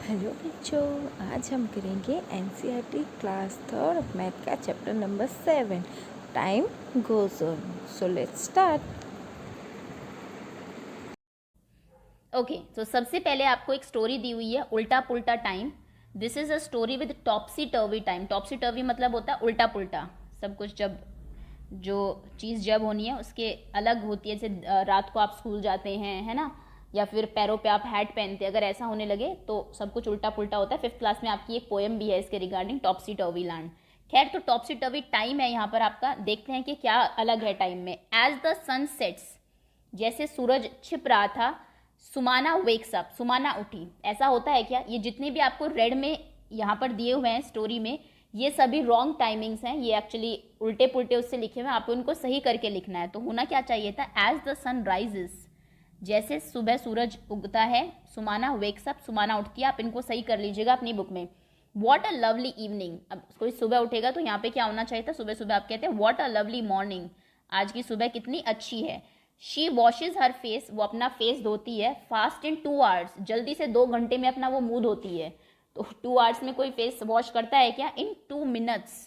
Hello बच्चों, आज हम करेंगे एनसीईआरटी क्लास थर्ड मैथ का chapter number 7 time goes on. So let's start. Okay तो सबसे पहले आपको एक स्टोरी दी हुई है उल्टा पुल्टा time. This is a story with topsy turvy time. Topsy turvy मतलब होता है उल्टा पुल्टा सब कुछ। जब जो चीज़ जब होनी है उसके अलग होती है, जैसे रात को आप स्कूल जाते हैं, है ना, या फिर पैरों पे आप हैट पहनते हैं, अगर ऐसा होने लगे तो सब कुछ उल्टा पुल्टा होता है। 5th क्लास में आपकी एक पोएम भी है इसके रिगार्डिंग, टॉपसी टर्वी लैंड। खैर, तो टॉपसी टर्वी टाइम है यहाँ पर आपका। देखते हैं कि क्या अलग है टाइम में। एज द सन सेट्स, जैसे सूरज छिप रहा था, सुमाना वेक्स अप, सुमाना उठी। ऐसा होता है क्या? ये जितने भी आपको रेड में यहाँ पर दिए हुए हैं स्टोरी में, ये सभी रॉन्ग टाइमिंग्स हैं। ये एक्चुअली उल्टे पुल्टे उससे लिखे हुए हैं, आपको उनको सही करके लिखना है। तो होना क्या चाहिए था? एज द सन राइजेस, जैसे सुबह सूरज उगता है, सुमाना वेक्स अप, सुमाना उठती है। आप इनको सही कर लीजिएगा अपनी बुक में। वॉट अ लवली इवनिंग, अब कोई सुबह उठेगा तो यहाँ पे क्या होना चाहिए था? सुबह सुबह आप कहते हैं वॉट अ लवली मॉर्निंग, आज की सुबह कितनी अच्छी है। शी वॉशेज हर फेस, वो अपना फेस धोती है। फास्ट इन 2 आवर्स, जल्दी से 2 घंटे में अपना वो मुंह धोती है। तो 2 आवर्स में कोई फेस वॉश करता है क्या? इन 2 मिनट्स,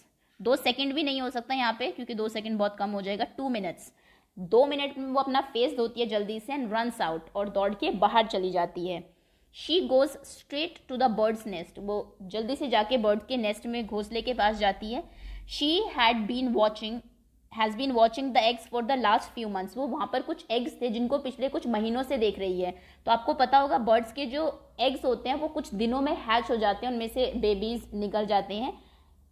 2 सेकंड भी नहीं हो सकता यहाँ पे, क्योंकि 2 सेकंड बहुत कम हो जाएगा। 2 मिनट्स, 2 मिनट में वो अपना फेस धोती है जल्दी से, एंड रन्स आउट, और दौड़ के बाहर चली जाती है। She goes straight to the birds nest, वो जल्दी से जाके बर्ड के नेस्ट में, घोंसले के पास जाती है। She had been watching, has been watching the eggs for the last few months, वो वहाँ पर कुछ एग्स थे जिनको पिछले कुछ महीनों से देख रही है। तो आपको पता होगा बर्ड्स के जो एग्स होते हैं वो कुछ दिनों में हैच हो जाते हैं, उनमें से बेबीज निकल जाते हैं,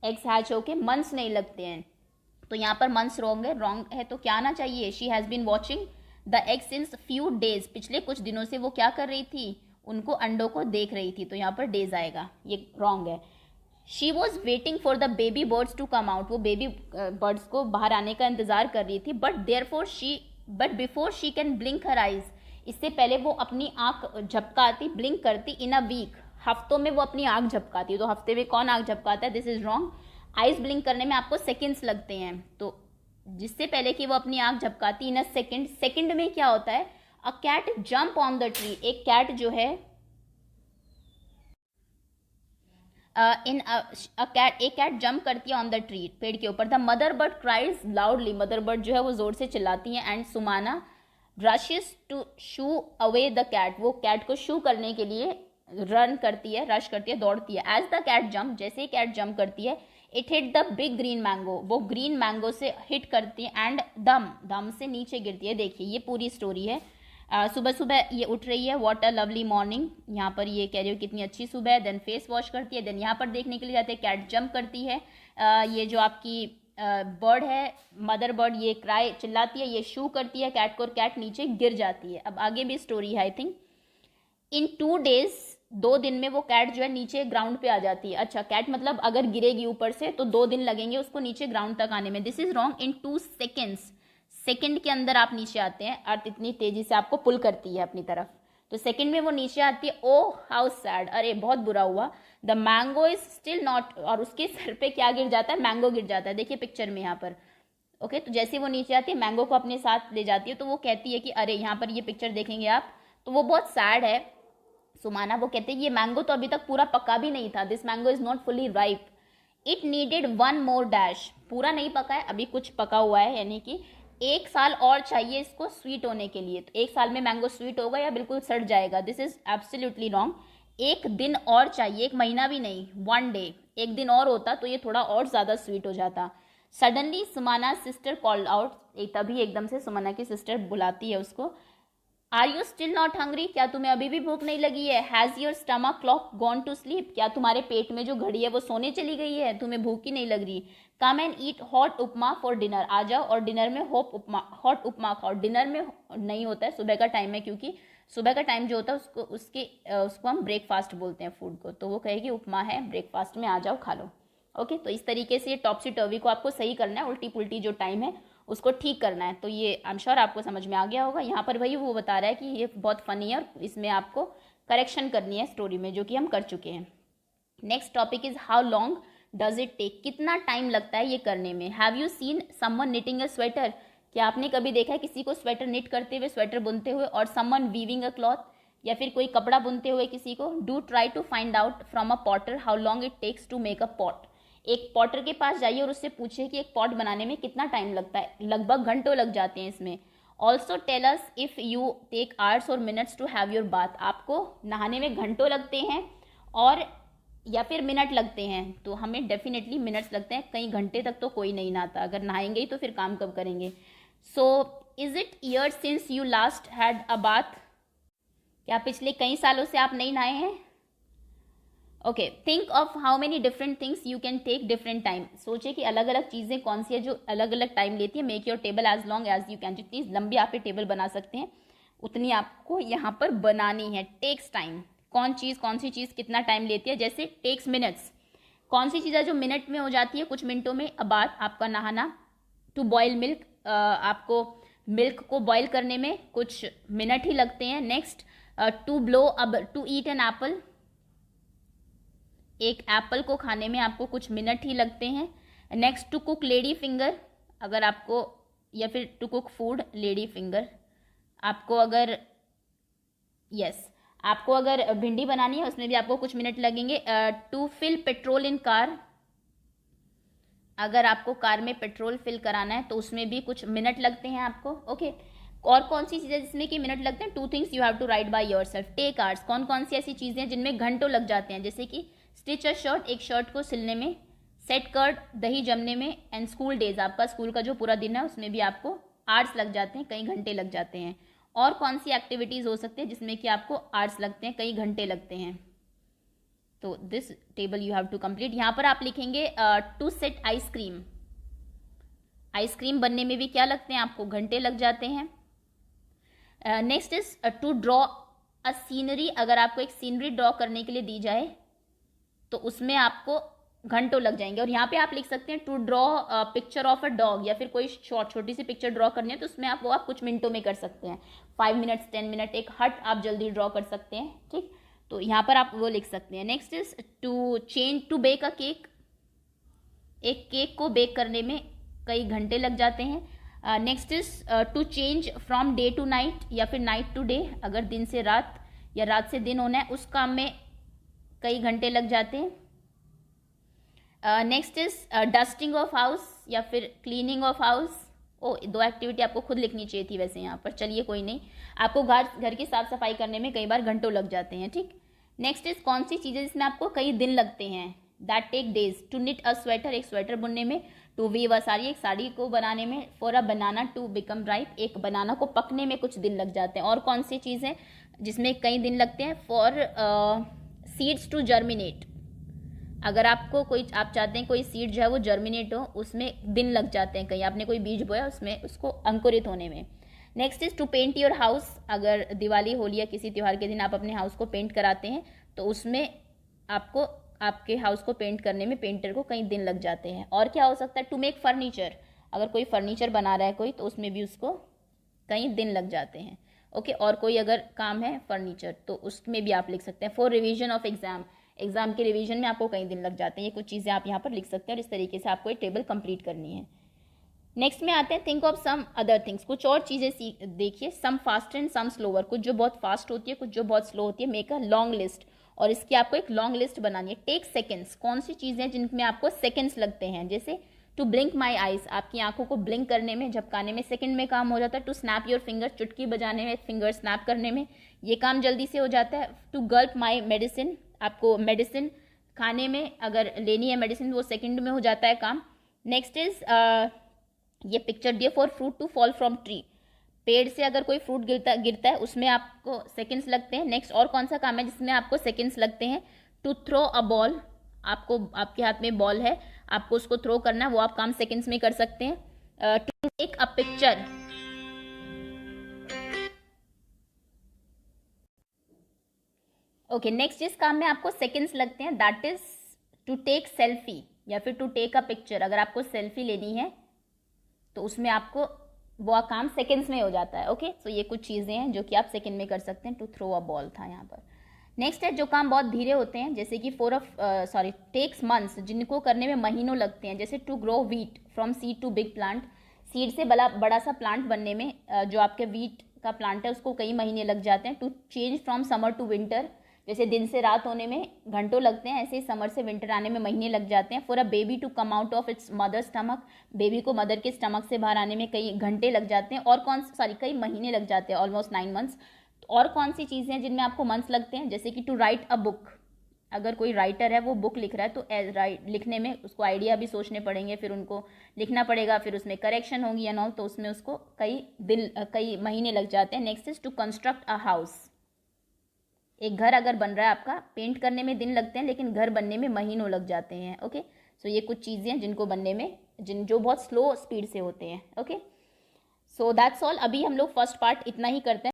एग्स हैच होके मंथ्स नहीं लगते हैं। तो यहाँ पर मंथ्स रॉन्ग है तो क्या आना चाहिए? She has been watching the egg since few days, पिछले कुछ दिनों से वो क्या कर रही थी? उनको अंडों को देख रही थी, तो यहाँ पर डेज आएगा, ये रॉन्ग है। She was waiting for the baby birds to come out, वो बेबी बर्ड्स को बाहर आने का इंतजार कर रही थी। But before she can blink her eyes, इससे पहले वो अपनी आंख झपकाती, ब्लिंक करती, इन अ वीक, हफ्तों में वो अपनी आंख झपकाती। तो हफ्ते में कौन आंख झपकाता है? This is wrong. Eyes blink करने में आपको सेकेंड्स लगते हैं, तो जिससे पहले कि वो अपनी आंख झपकाती, इन अ सेकेंड, सेकेंड में क्या होता है? A cat jump on the tree, एक कैट जो है एक कैट जंप करती है ऑन द ट्री, पेड़ के ऊपर। The mother bird cries loudly, mother bird जो है वो जोर से चिल्लाती है। And Sumana rushes to shoo away the cat, वो कैट को शू करने के लिए रन करती है, रश करती है, दौड़ती है। एज द कैट जंप, जैसे ही कैट जंप करती है, it hit the big green mango, वो ग्रीन मैंगो से हिट करती है, एंड दम, दम से नीचे गिरती है। देखिए ये पूरी स्टोरी है। सुबह सुबह ये उठ रही है, व्हाट अ लवली मॉर्निंग, यहाँ पर ये कह रही हो कितनी अच्छी सुबह है। देन फेस वॉश करती है, देन यहाँ पर देखने के लिए जाते हैं, कैट जंप करती है। ये जो आपकी बर्ड है, मदर बर्ड, ये क्राई चिल्लाती है, ये शू करती है कैट को, और कैट नीचे गिर जाती है। अब आगे भी स्टोरी है आई थिंक। इन 2 डेज, 2 दिन में वो कैट जो है नीचे ग्राउंड पे आ जाती है। अच्छा, कैट मतलब अगर गिरेगी ऊपर से तो 2 दिन लगेंगे उसको नीचे ग्राउंड तक आने में। This is wrong. In 2 seconds, second के अंदर आप नीचे आते हैं, अर्थ इतनी तेजी से आपको पुल करती है अपनी तरफ, तो सेकेंड में वो नीचे आती है। ओ हाउ सैड, अरे बहुत बुरा हुआ। The mango is still not, और उसके सर पे क्या गिर जाता है? मैंगो गिर जाता है, देखिए पिक्चर में यहाँ पर। ओके, तो जैसे वो नीचे आती है, मैंगो को अपने साथ ले जाती है, तो वो कहती है कि अरे, यहाँ पर ये पिक्चर देखेंगे आप तो वो बहुत सैड है सुमाना। वो कहते हैं ये मैंगो तो अभी तक पूरा पका भी नहीं था, this mango is not fully ripe, it needed 1 more dash, पूरा नहीं पका है, अभी कुछ पका हुआ है, यानी कि 1 साल और चाहिए इसको स्वीट होने के लिए। तो 1 साल में मैंगो स्वीट होगा या बिल्कुल सड़ जाएगा? This is absolutely wrong. 1 दिन और चाहिए, 1 महीना भी नहीं, 1 डे, 1 दिन और होता तो ये थोड़ा और ज्यादा स्वीट हो जाता। Suddenly Sumana sister called out, तभी एकदम से सुमाना की सिस्टर बुलाती है उसको। Are you still not hungry, क्या तुम्हें अभी भी भूख नहीं लगी है? Has your stomach clock gone to sleep, क्या तुम्हारे पेट में जो घड़ी है वो सोने चली गई है, तुम्हें भूख ही नहीं लग रही? Come and eat hot upma for dinner, आ जाओ और डिनर में हॉट उपमा खाओ। डिनर में नहीं होता है, सुबह का टाइम है, क्योंकि सुबह का टाइम जो होता है उसको हम ब्रेकफास्ट बोलते हैं फूड को, तो वो कहेगी उपमा है ब्रेकफास्ट में, आ जाओ खा लो। ओके, तो इस तरीके से टॉपसी टर्वी को आपको सही करना है, उल्टी पुल्टी जो टाइम है उसको ठीक करना है। तो ये आई एम श्योर आपको समझ में आ गया होगा। यहाँ पर वही वो बता रहा है कि ये बहुत फनी है और इसमें आपको करेक्शन करनी है स्टोरी में, जो कि हम कर चुके हैं। Next topic is how long does it take, कितना टाइम लगता है ये करने में। Have you seen someone knitting a sweater, क्या आपने कभी देखा है किसी को स्वेटर निट करते हुए, स्वेटर बुनते हुए? और समवन वीविंग अ क्लॉथ, या फिर कोई कपड़ा बुनते हुए किसी को, do try to find out from a potter how long it takes to make a pot. एक पॉटर के पास जाइए और उससे पूछिए कि एक पॉट बनाने में कितना टाइम लगता है, लगभग घंटों लग जाते हैं इसमें। Also tell us if you take hours or minutes to have your bath, आपको नहाने में घंटों लगते हैं और या फिर मिनट लगते हैं, तो हमें डेफिनेटली मिनट्स लगते हैं, कई घंटे तक तो कोई नहीं नहाता, अगर नहाएंगे ही तो फिर काम कब करेंगे। So is it years since you last had a bath, क्या पिछले कई सालों से आप नहीं नहाए हैं। Okay, think of how many different things you can take different time, सोचे कि अलग अलग चीज़ें कौन सी है जो अलग अलग टाइम लेती है। Make your table as long as you can, जितनी लंबी आप ये टेबल बना सकते हैं उतनी आपको यहाँ पर बनानी है। टेक्स टाइम, कौन सी चीज़ कितना टाइम लेती है, जैसे टेक्स मिनट्स, कौन सी चीज़ है जो मिनट में हो जाती है, कुछ मिनटों में। अबाउट आपका नहाना, टू बॉयल मिल्क, आपको मिल्क को बॉयल करने में कुछ मिनट ही लगते हैं। नेक्स्ट, टू ब्लो अब टू ईट एन एप्पल, एक एप्पल को खाने में आपको कुछ मिनट ही लगते हैं। Next, to cook lady finger, अगर आपको, या फिर to cook food lady finger, आपको अगर आपको अगर भिंडी बनानी है उसमें भी आपको कुछ मिनट लगेंगे। To fill petrol in car, अगर आपको कार में पेट्रोल फिल कराना है तो उसमें भी कुछ मिनट लगते हैं आपको। ओके, और कौन सी चीज़ें जिसमें कि मिनट लगते हैं, two things you have to write by yourself. Take hours, कौन सी ऐसी चीज़ें हैं जिनमें घंटों लग जाते हैं, जैसे कि स्टिच अ शर्ट, एक शर्ट को सिलने में, सेट कर्ड, दही जमने में, एंड स्कूल डेज, आपका स्कूल का जो पूरा दिन है उसमें भी आपको आवर्स लग जाते हैं, कई घंटे लग जाते हैं। और कौन सी एक्टिविटीज़ हो सकती है जिसमें कि आपको आवर्स लगते हैं, कई घंटे लगते हैं। तो this table you have to complete. यहाँ पर आप लिखेंगे टू सेट आइसक्रीम, आइसक्रीम बनने में भी क्या लगते हैं आपको, घंटे लग जाते हैं। Next is to draw a scenery, अगर आपको एक सीनरी ड्रॉ करने के लिए दी जाए तो उसमें आपको घंटों लग जाएंगे। और यहाँ पे आप लिख सकते हैं to draw picture of a dog, या फिर कोई छोटी सी पिक्चर ड्रॉ करनी है तो उसमें आप कुछ मिनटों में कर सकते हैं, 5 मिनट्स 10 मिनट, एक हट आप जल्दी ड्रॉ कर सकते हैं। ठीक, तो यहाँ पर आप वो लिख सकते हैं। Next is to bake a cake, एक केक को बेक करने में कई घंटे लग जाते हैं। Next is to change from day to night, या फिर नाइट टू डे, अगर दिन से रात या रात से दिन होना है उस काम में कई घंटे लग जाते हैं। Next is dusting of house या फिर क्लीनिंग ऑफ हाउस। दो एक्टिविटी आपको खुद लिखनी चाहिए थी वैसे यहाँ पर, चलिए कोई नहीं, आपको घर की साफ सफाई करने में कई बार घंटों लग जाते हैं। ठीक, नेक्स्ट इज कौन सी चीज़ें जिसमें आपको कई दिन लगते हैं, that take days. To knit a sweater, एक स्वेटर बुनने में। टू वीव अ साड़ी, एक साड़ी को बनाने में। For a banana to become ripe, एक बनाना को पकने में कुछ दिन लग जाते हैं। और कौन सी चीज़ें जिसमें कई दिन लगते हैं, फॉर सीड्स टू जर्मिनेट, अगर आपको आप चाहते हैं कोई सीड जो है वो जर्मिनेट हो, उसमें दिन लग जाते हैं, कहीं आपने कोई बीज बोया उसमें उसको अंकुरित होने में। Next is to paint your house, अगर दिवाली होली या किसी त्यौहार के दिन आप अपने हाउस को पेंट कराते हैं तो उसमें आपको आपके हाउस को पेंट करने में पेंटर को कई दिन लग जाते हैं। और क्या हो सकता है, टू मेक फर्नीचर, अगर कोई फर्नीचर बना रहा है कोई तो उसमें भी उसको कई दिन लग जाते हैं। ओके, और कोई अगर काम है फर्नीचर तो उसमें भी आप लिख सकते हैं। For revision of exam, exam के रिवीजन में आपको कई दिन लग जाते हैं। ये कुछ चीज़ें आप यहाँ पर लिख सकते हैं और इस तरीके से आपको ये टेबल कंप्लीट करनी है। नेक्स्ट में आते हैं think of some other things, कुछ और चीज़ें देखिए। Some fast and some slower, कुछ जो बहुत फास्ट होती है कुछ जो बहुत स्लो होती है। मेक अ लॉन्ग लिस्ट, और इसकी आपको एक लॉन्ग लिस्ट बनानी है। टेक सेकेंड्स, कौन सी चीज़ें हैं जिनमें आपको सेकेंड्स लगते हैं, जैसे टू ब्लिंक माई आइज, आपकी आंखों को ब्लिंक करने में, झपकाने में सेकंड में काम हो जाता है। टू स्नैप योर फिंगर, चुटकी बजाने में, फिंगर स्नैप करने में ये काम जल्दी से हो जाता है। टू गल्प माई मेडिसिन, आपको मेडिसिन खाने में अगर लेनी है मेडिसिन वो सेकंड में हो जाता है काम। नेक्स्ट इज ये पिक्चर दिए, for fruit to fall from tree, पेड़ से अगर कोई फ्रूट गिरता है उसमें आपको सेकंड्स लगते हैं। नेक्स्ट, और कौन सा काम है जिसमें आपको सेकंड्स लगते हैं, टू थ्रो अ बॉल, आपको आपके हाथ में बॉल है आपको उसको थ्रो करना है, वो आप काम सेकंड्स में कर सकते हैं। To take a picture, okay, next जिस काम में आपको सेकंड्स लगते हैं that is to take selfie या फिर टू टेक अ पिक्चर, अगर आपको सेल्फी लेनी है तो उसमें आपको वो काम सेकंड्स में हो जाता है। ओके, तो ये कुछ चीज़ें हैं जो कि आप सेकंड में कर सकते हैं। टू थ्रो अ बॉल था यहाँ पर। नेक्स्ट है जो काम बहुत धीरे होते हैं, जैसे कि टेक्स मंथ्स, जिनको करने में महीनों लगते हैं, जैसे to grow wheat from seed to big plant, seed से बड़ा सा प्लांट बनने में जो आपके व्हीट का प्लांट है उसको कई महीने लग जाते हैं। To change from summer to winter, जैसे दिन से रात होने में घंटों लगते हैं, ऐसे ही समर से विंटर आने में महीने लग जाते हैं। For a baby to come out of its mother stomach, baby को मदर के स्टमक से बाहर आने में कई घंटे लग जाते हैं, और कई महीने लग जाते हैं, ऑलमोस्ट 9 months। और कौन सी चीज़ें हैं जिनमें आपको मंथ्स लगते हैं, जैसे कि टू राइट अ बुक, अगर कोई राइटर है वो बुक लिख रहा है तो लिखने में उसको आइडिया भी सोचने पड़ेंगे, फिर उनको लिखना पड़ेगा, फिर उसमें करेक्शन होंगी एंड ऑल, तो उसमें उसको कई महीने लग जाते हैं। Next is to construct a house, एक घर अगर बन रहा है आपका, पेंट करने में दिन लगते हैं लेकिन घर बनने में महीनों लग जाते हैं। ओके, सो ये कुछ चीज़ें हैं जिनको बनने में जो बहुत स्लो स्पीड से होते हैं। Okay, so that's all. अभी हम लोग फर्स्ट पार्ट इतना ही करते हैं।